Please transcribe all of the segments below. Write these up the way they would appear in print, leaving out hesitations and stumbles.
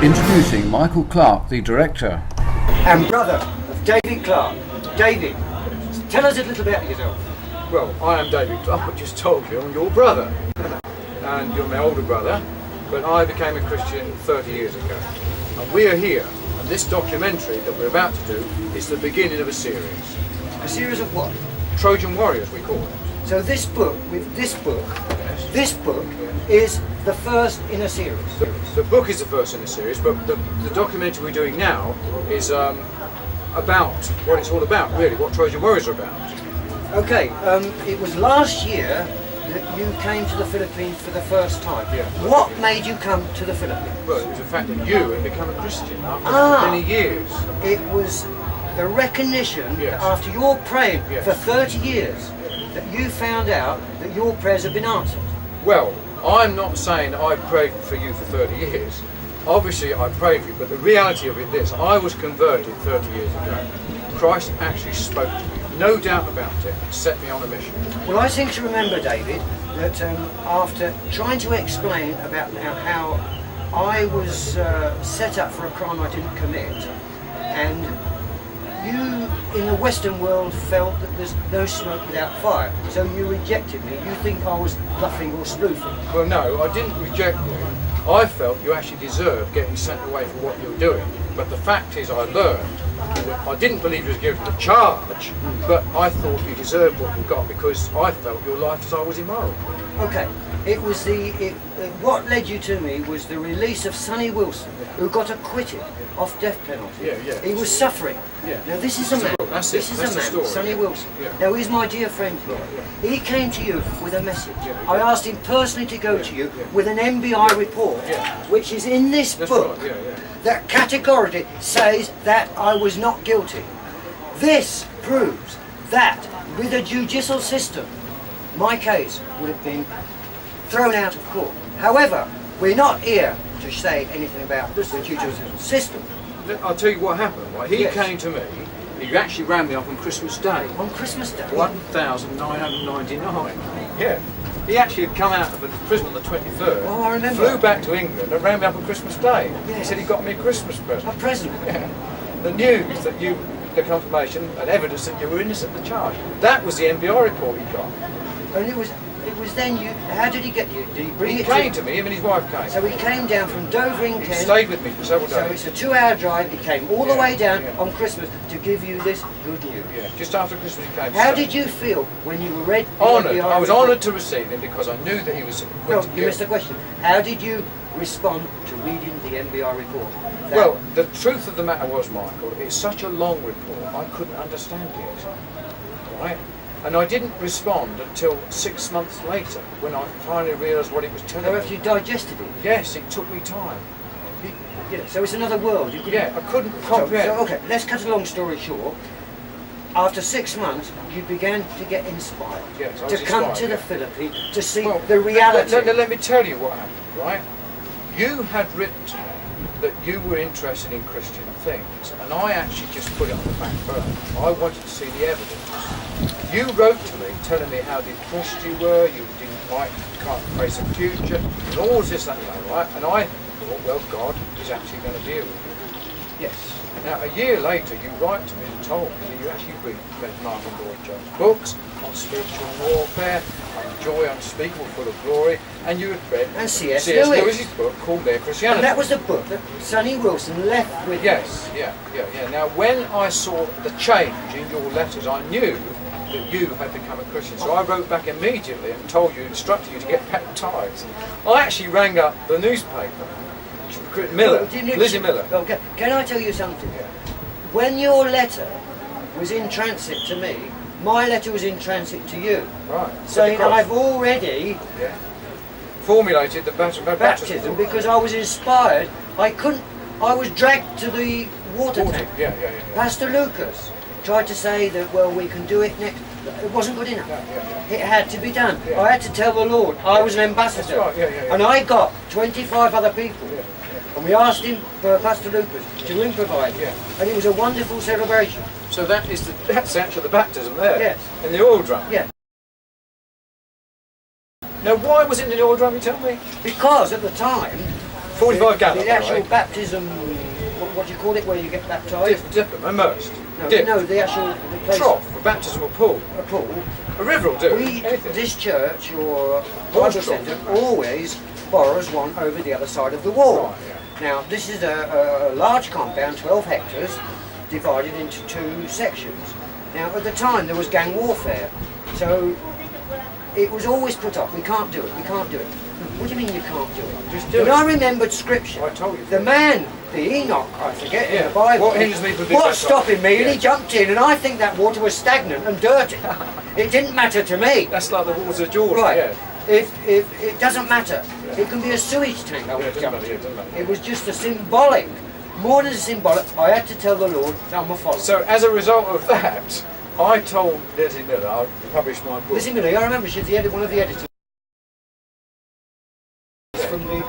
Introducing Michael Clark, the director. And brother of David Clark. David, tell us a little about yourself. Well, I am David Clark, I just told you, I'm your brother. And you're my older brother, but I became a Christian 30 years ago. And we are here, and this documentary that we're about to do is the beginning of a series. A series of what? Trojan Warriors, we call it. So this book, this book is the first in a series. The book is the first in the series, but the documentary we're doing now is about what it's all about, really, what Trojan Warriors are about. Okay, it was last year that you came to the Philippines for the first time. Yeah. What made you come to the Philippines? Well, it was the fact that you had become a Christian after many years. It was the recognition Yes. that after your praying Yes. for 30 years, that you found out that your prayers have been answered. Well, I'm not saying I prayed for you for 30 years. Obviously I prayed for you, but the reality of it is this: I was converted 30 years ago. Christ actually spoke to me, no doubt about it, and set me on a mission. Well, I seem to remember, David, that after trying to explain about how I was set up for a crime I didn't commit, and you in the Western world felt that there's no smoke without fire, so you rejected me. You think I was bluffing or spoofing. Well, no, I didn't reject you. I felt you actually deserved getting sent away for what you were doing. But the fact is, I learned that I didn't believe you was guilty of the charge, but I thought you deserved what you got because I felt your lifestyle was immoral. Okay, it was what led you to me was the release of Sonny Wilson, who got acquitted off death penalty. Yeah. He was suffering. Yeah. Now this is a man. That's this it. is That's a the man, story. Sonny Wilson. Yeah. Now he's my dear friend here. Yeah. He came to you with a message. Yeah. I asked him personally to go to you Yeah. with an MBI report, Yeah. which is in this That's book, right, yeah. that categorically says that I was not guilty. This proves that with a judicial system, my case would have been thrown out of court. However, we're not here to say anything about the judicial system. I'll tell you what happened. Right? He Yes. came to me, he actually ran me off on Christmas Day. On Christmas Day. 1,999. Yeah. He actually had come out of the prison on the 23rd. Oh, I remember. Flew back to England and ran me up on Christmas Day. He Yes. said he got me a Christmas present. A present. Yeah. The news that you, the confirmation and evidence that you were innocent of the charge. That was the MBI report he got. And it was then you. How did he get you? Did he bring He it came to me, him and his wife came. So he came down from Dover in He Kent. stayed with me for several So days. it's a 2-hour drive. He came all the Yeah, way down yeah. on Christmas to give you this good news. Yeah, just after Christmas he came. How to stay. did you feel when you read the Honoured. MBI I was report? honoured to receive him because I knew that he was. No, you missed the question. How did you respond to reading the MBI report? That- Well, the truth of the matter was, Michael, it's such a long report, I couldn't understand it. Right? And I didn't respond until 6 months later, when I finally realised what it was telling so me. after you digested it. Yes, it took me time. Yeah, so it's another world. You couldn't- Yeah, I couldn't So, comprehend. okay, let's cut a long story short. After 6 months, you began to get inspired Yes, I to was come inspired, to the yeah. Philippines to see Well, the reality. Let me tell you what happened, right? You had written to me that you were interested in Christian things, and I actually just put it on the back burner. I wanted to see the evidence. You wrote to me telling me how depressed you were, you can't face the future, and all this, that, and that, right? And I thought, well, God is actually going to deal with you. Yes. Now, a year later, you write to me and told me that you actually read Martin Lloyd-Jones' books on spiritual warfare, on joy unspeakable, full of glory, and you had read And C.S. Lewis's Lewis. book called Mere Christianity. And that was the book that Sonny Wilson left with. Yes, yeah. Now, when I saw the change in your letters, I knew that you had become a Christian. So I wrote back immediately and told you, instructed you to get baptised. I actually rang up the newspaper, Miller, Lizzie Miller. Okay, can I tell you something? Yeah. When your letter was in transit to me, my letter was in transit to you, Right. saying Of course. I've already Yeah. Formulated the baptism because I was inspired. I was dragged to the water tank. Yeah. Pastor Lucas tried to say that, well, we can do it next. It wasn't good enough. Yeah. It had to be done. Yeah. I had to tell the Lord I was an ambassador. That's right, yeah. And I got 25 other people. Yeah. And we asked him, Pastor Lucas, to improvise. Yeah. And it was a wonderful celebration. So that's actually the baptism there. Yes. In the oil drum. Yeah. Now, why was it in the oil drum, you tell me? Because at the time, 45 gallon. The actual right? baptism, what do you call it, where you get baptised? Dip, immersed. No, Dip. no, the actual the place, Trough, a baptismal pool. a pool. A river will do. We, Anything. this church or Horse Bible trough. centre always borrows one over the other side of the wall. Right, yeah. Now, this is a large compound, 12 hectares, divided into 2 sections. Now, at the time, there was gang warfare, so it was always put off. We can't do it, we can't do it. What do you mean you can't do it? Just do And it. I remembered scripture. I told you. The man, the Enoch, I forget, in Yeah. the Bible. What hinders me from being What's baptised? stopping me? And Yeah. he jumped in, and I think that water was stagnant and dirty. It didn't matter to me. That's like the waters of Jordan. Right. Yeah. If it doesn't matter. It can be a sewage tank I Yeah, was it doesn't jumping matter, yeah, it doesn't matter. It was just a symbolic. More than a symbolic, I had to tell the Lord, I'm a follower. So as a result of that, I told Leslie Miller I'd publish my book. Listen to me, I remember she's one of the editors from the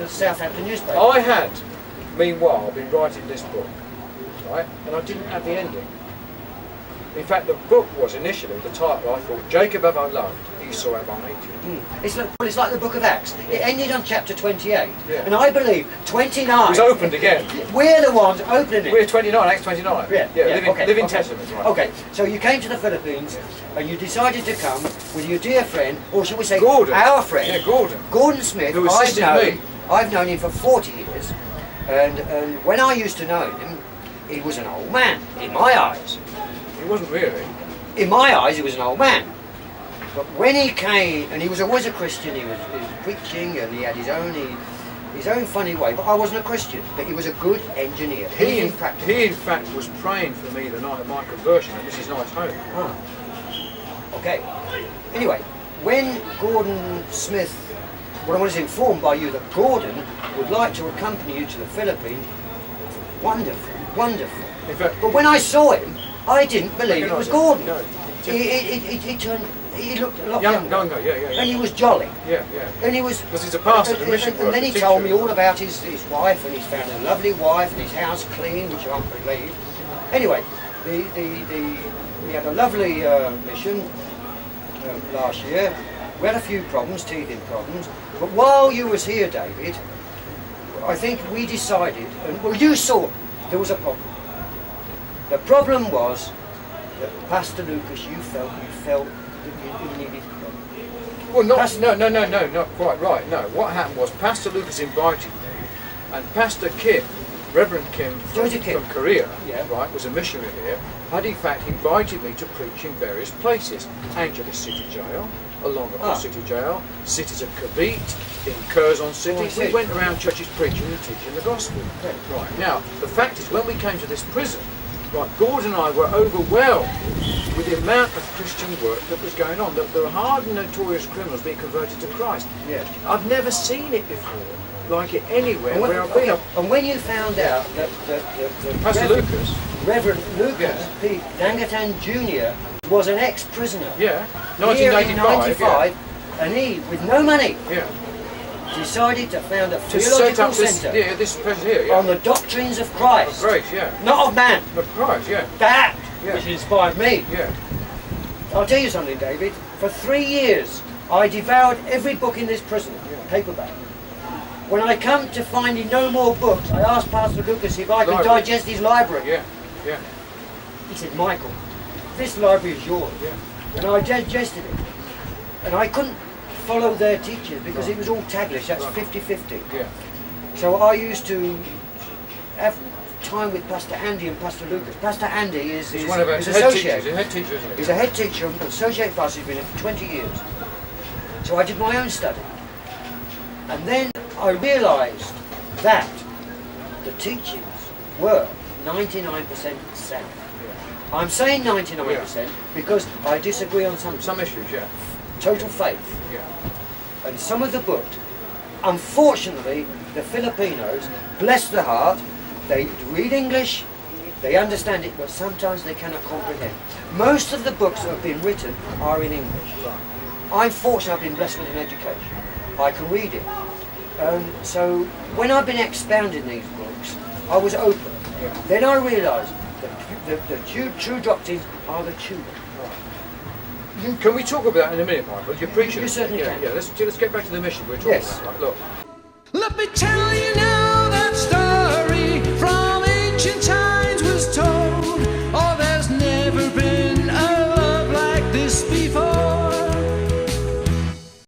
Southampton newspaper. I had, meanwhile, been writing this book, right? And I didn't have the ending. In fact, the book was initially, the title, I thought, Jacob have I loved, Esau have I hated. It's like the book of Acts. It ended on chapter 28. Yeah. And I believe 29. It was opened again. We're the ones opening it. We're 29, Acts 29. Living okay. Testament, right? Okay, so you came to the Philippines and you decided to come with your dear friend, or shall we say Gordon. our friend, Yeah, Gordon. Gordon Smith. Who assisted me. I've known him for 40 years, and when I used to know him, he was an old man, in my eyes. He wasn't really. In my eyes, he was an old man. But when he came, and he was always a Christian, he was preaching, and he had his own funny way, but I wasn't a Christian, but he was a good engineer. He in practice. fact was praying for me the night of my conversion at Mrs. Knight's home. Ah. Okay. Anyway, when Gordon Smith, when I was informed by you that Gordon would like to accompany you to the Philippines, wonderful, wonderful. In fact, But when I saw him, I didn't believe it was Gordon. No. He looked a lot younger. Younger, yeah. And he was jolly. Yeah. And he was. Because he's a pastor, the mission and then he worker, told me teacher. all about his wife, and he's found a lovely wife, and his house clean, which I can't believe. Anyway, we had a lovely mission last year. We had a few problems, teething problems. But while you was here, David, I think we decided, and well, you saw there was a problem. The problem was that Pastor Lucas, you felt that you needed help. Well, no, not quite right. No, what happened was Pastor Lucas invited me, and Pastor Kim, Reverend Kim Joseph Kim. from Korea, Yeah. right, was a missionary here, had in fact invited me to preach in various places. Angeles City Jail, along the City Jail, cities of Cavite, in Curzon City. Oh, I We see. went around churches preaching and teaching the gospel. Okay. Right, now, the fact is, when we came to this prison, right, Gordon and I were overwhelmed with the amount of Christian work that was going on. That there were hardened, notorious criminals being converted to Christ. Yeah. I've never seen it before, like it anywhere And when, where I've been. okay, and when you found out that Pastor Lucas, Reverend Lucas Yeah. P. Dangatan Jr. was an ex-prisoner yeah, here in 1985, 95, and he, with no money, yeah. decided to found a To set theological up this, centre yeah, this place here, yeah. on the doctrines of Christ, Great, yeah. not of man. Of Christ, yeah, That Yeah. which inspired me. yeah. I'll tell you something, David. For 3 years, I devoured every book in this prison, paperback. When I come to finding no more books, I asked Pastor Lucas if I could Library. digest his library. Yeah, yeah, He said, Michael, this library is yours. yeah. And I digested it. And I couldn't follow their teachers because it was all Taglish, that's Right. 50-50. Yeah. So I used to have time with Pastor Andy and Pastor Lucas. Pastor Andy is He's one of our is head associate. teachers. He's a head teacher, isn't he? He's a head teacher and associate pastor. He's been here for 20 years. So I did my own study. And then I realised that the teachings were 99% sound. I'm saying 99% because I disagree on Some issues, yeah, total faith. yeah. And some of the books, unfortunately, the Filipinos, bless their heart, they read English, they understand it, but sometimes they cannot comprehend. Most of the books that have been written are in English. I'm fortunate I've been blessed with an education. I can read it. So when I've been expounding these books, I was open. Yeah. Then I realised that the true doctrines are the true. Can we talk about that in a minute, Michael? You're preaching. You certainly yeah, can. Yeah, let's get back to the mission we're talking Yes. about. Right, look. Let be telling you